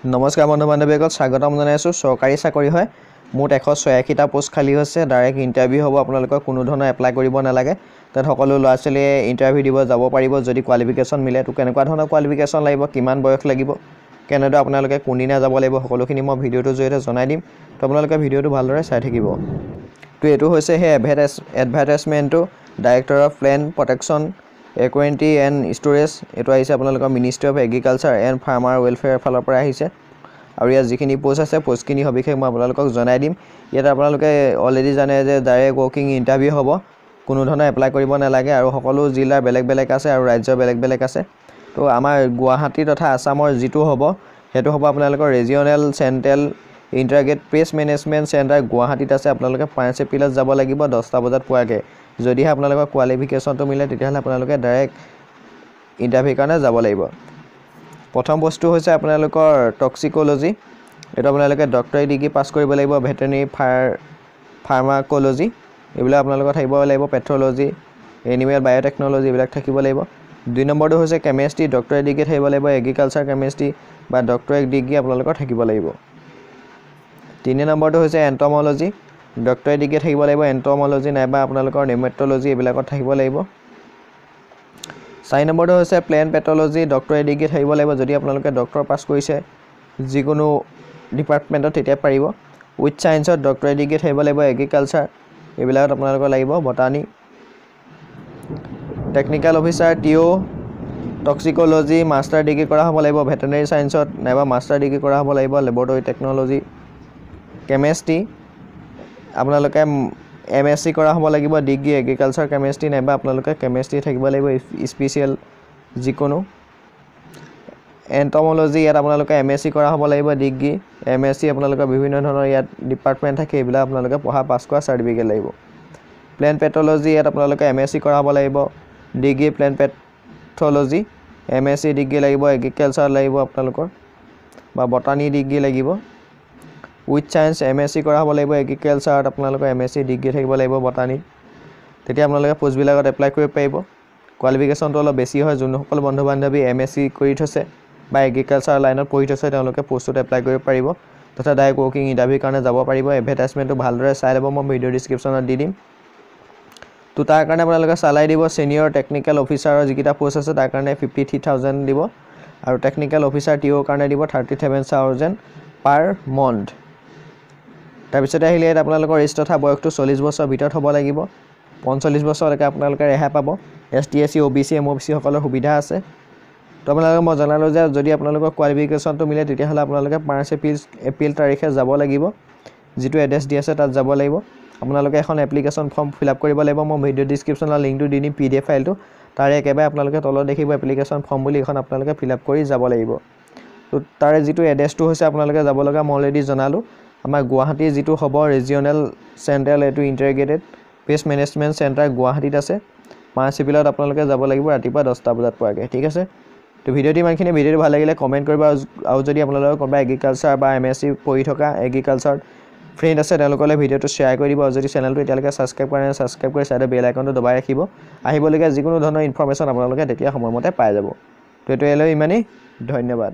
নমস্কাৰ বন্ধু বান্ধৱীসকল স্বাগতম জনাইছো সৰকাৰি চাকৰি হয় মুঠ 186টা পোষ্ট খালি হৈছে ডাইৰেক্ট ইন্টাৰভিউ হ'ব আপোনালোকৰ কোনো ধৰণৰ এপ্লাই কৰিব নালাগে তাত সকলো ল'ৰা ছোৱালীয়ে ইন্টাৰভিউ দিব যাব পাৰিব যদি কোৱালিফিকেশন মিলে তো কেনেকুৱা ধৰণৰ কোৱালিফিকেশন লাগিব কিমান বয়স লাগিব কেনেদৰে আপোনালোকে কোনদিনা যাব লাগিব সকলোখিনি মই ভিডিওটোৰ জৰিয়তে জনাই দিম তো আপোনালোকে ভিডিওটো ভালদৰে চাই থাকিব তো এটো হৈছে হে এডভাৰটাইজমেন্টটো director of plant protection equity and storage এটো আহিছে আপোনালোকৰ ministry of agriculture and farmer welfare ফালৰ পৰা আহিছে আৰু ইয়াত যিখিনি পোষ্ট আছে পোষ্টখিনি সবিশেষ মই আপোনালোকক জনাই দিম ইয়াত আপোনালোকে অলৰেডি জানে যে ডাইৰেক্ট ৱৰ্কিং ইন্টাৰভিউ হ'ব কোনো ধৰণৰ এপ্লাই কৰিব নালাগে আৰু সকলো জিলাৰ বেলেগ বেলেগ আছে আৰু ৰাজ্যৰ বেলেগ বেলেগ আছে তো আমাৰ গুৱাহাটী তথা আসামৰ যেটো হ'ব হেতু হ'ব আপোনালোকৰ ৰিজিয়নেল চেন্ট্ৰেল ইন্টাৰগ্ৰেট প্ৰেছ মেনেজমেন্ট চেণ্টাৰ গুৱাহাটীত আছে আপোনালোকে 5 এপ্ৰিলত যাব লাগিব 10টা বজাত পোৱাকে যদিহে আপোনালোকৰ কোৱালিফিকেশনটো মিলে তেতিয়াহলে আপোনালোকে ডাইৰেক্ট ইন্টাৰভিউ কাৰণে যাব লাগিব প্ৰথম বস্তু হৈছে আপোনালোকৰ টক্সিকোলজি এটা আপোনালোকে ডক্টৰেট ডিগ্ৰী পাস কৰিব লাগিব ভেটেৰিনাৰী ফাৰ্মাকোলজি এইবিলাক আপোনালোকৰ থাকিব লাগিব পেথোলজি এনিমেল বায়োটেকনলজি এইবিলাক থাকিব লাগিব 2 নম্বৰটো হৈছে কেমিষ্ট্ৰি ডক্টৰেট ডিগ্ৰী থাকিব লাগিব এগ্ৰিকালচাৰ কেমিষ্ট্ৰি বা ডক্টৰেট ডিগ্ৰী আপোনালোকৰ থাকিব লাগিব 3 নম্বৰটো হৈছে এন্টমোলজি ডক্টৰেট ডিগ্ৰী থাকিব লাগিব এন্টমোলজি নাইবা আপোনালোকৰ নেমেটোলজি এইবিলাকত থাকিব লাগিব 4 নম্বৰটো হৈছে প্লেন পেথোলজি ডক্টৰেট ডিগ্ৰী থাকিব লাগিব যদি আপোনালোকে ডক্টৰ পাস কৰিছে যিকোনো ডিপাৰ্টমেন্টত তেতিয়া পাৰিব উইথ সায়েন্সত ডক্টৰেট ডিগ্ৰী থাকিব লাগিব এগ্ৰিকালচাৰ এইবিলাকত আপোনালোকৰ লাগিব বটানী টেকনিক্যাল অফিচাৰ টিও টক্সিকোলজি মাস্টাৰ ডিগ্ৰী কৰা হ'ব লাগিব ভেটেৰিনাৰী সায়েন্সত নাইবা মাস্টাৰ ডিগ্ৰী কৰা হ'ব লাগিব ল্যাবৰেটৰী টেকনলজি কেমিষ্ট্ৰি আপোনালোকে এমএসসি কৰা হ'ব লাগিব ডিগ্ৰী এগ্ৰিকালচাৰ কেমিষ্ট্ৰি নাইবা আপোনালোকে কেমিষ্ট্ৰি থাকিব লাগিব স্পেশাল যিকোনো এন্টমোলজি ইয়াত আপোনালোকে এমএসসি কৰা হ'ব লাগিব ডিগ্ৰী এমএসসি আপোনালোকে বিভিন্ন ধৰণৰ ইয়াত ডিপাৰ্টমেন্ট থাকে এইবিলাক আপোনালোকে পঢ়া পাস কৰা সাৰ্টিফিকেট লাগিব প্লেন পেথোলজি ইয়াত আপোনালোকে এমএসসি কৰা হ'ব লাগিব degree plain pathology MSc degree লাগিব এগ্ৰিকালচাৰ লাগিব আপোনালোকৰ বা বটানী ডিগ্ৰী লাগিব উইথ সায়েন্স এমএসসি কৰা হ'ব লাগিব এগ্ৰিকালচাৰত আপোনালোকৰ এমএসসি ডিগ্ৰী থাকিব লাগিব বটানী তেতিয়া আপোনালোকে পোষ্ট বিলাকত এপ্লাই কৰিব পাৰিব কোৱালিফিকেশনটো অলপ বেছি হয় যোনসকল বন্ধু বান্ধৱী এমএসসি কৰি থৈছে বা এগ্ৰিকালচাৰ লাইনত পঢ়ি থৈছে তেওঁলোকে পোষ্টত এপ্লাই কৰিব পাৰিব তথা ডাইৰেক্ট ৱৰ্কিং ইন্টাৰভিউ কাৰণে যাব পাৰিব এডভাৰটাইজমেন্টটো ভালদৰে চাই ল'ব মই ভিডিও ডেসক্ৰিপচনত দি দিম তো তাৰ কাৰণে আপোনালোকে চালাই দিব সিনিয়ৰ টেকনিক্যাল অফিচাৰৰ যিকিটা পোষ্ট আছে তাৰ কাৰণে 53000 দিব আৰু টেকনিক্যাল অফিচাৰ টিও কাৰণে দিব 37000 পাৰ মন্থ তাৰ পিছতে আহিলে আপোনালোকৰ এজ তথা বয়সটো 40 বছৰ ভিতৰত হ'ব লাগিব 45 বছৰলৈকে আপোনালোকে ৰেহাই পাব এসটি এসসি ওবিসি এমওবিসি সকলৰ সুবিধা আছে তো আপোনালোকে মই জনালো যে যদি আপোনালোকৰ কোৱালিফিকেশনটো মিলে তেতিয়াহলে আপোনালোকে 5 এপ্ৰিল তাৰিখে যাব লাগিব যেটো এড্ৰেছ দি আছে তাত যাব লাগিব আপোনালোকে এখন এপ্লিকেশন ফৰ্ম ফিল আপ কৰিব লাগিব মই ভিডিও ডেসক্ৰিপচনৰ লিংকটো দি দিম পিডিএফ ফাইলটো তাৰে একেবাৰে আপোনালোকে তলত দেখিব এপ্লিকেশন ফৰ্ম বুলি এখন আপোনালোকে ফিল আপ কৰি যাব লাগিব তো তাৰে যেটো এড্ৰেছটো হৈছে আপোনালোকে যাব লগা মই অলৰেডি জনালো আমাৰ গুৱাহাটী যেটো হ'ব ৰিজিয়নেল চেন্ট্ৰেল এটো ইন্টিগ্ৰেটেড প্ৰেছ মেনেজমেন্ট চেণ্টাৰ গুৱাহাটীত আছে 5 এপ্ৰিলত আপোনালোকে যাব লাগিব ৰাতিপুৱা 10টা বজাত পোৱাকে ঠিক আছে তো ভিডিওটি মানখিনি ভিডিওটো ভাল লাগিলে কমেন্ট কৰিবা আৰু যদি আপোনালোকৰ কোনোবা এগ্ৰিকালচাৰ বা এমএসসি পঢ়ি থকা এগ্ৰিকালচাৰ ফ্ৰেন্ড আছে তেওঁলোকলৈ ভিডিওটো শেয়াৰ কৰি দিব আৰু যদি চেনেলটো এতিয়ালৈকে সাবস্ক্ৰাইব কৰা নাই সাবস্ক্ৰাইব কৰি সাইডৰ বেল আইকনটো দবাই ৰাখিব আহিবলগীয়া যিকোনো ধৰণৰ ইনফৰমেশন আপোনালোকে তেতিয়া সময়মতে পাই যাব তো এটো এলৈ ইমানেই ধন্যবাদ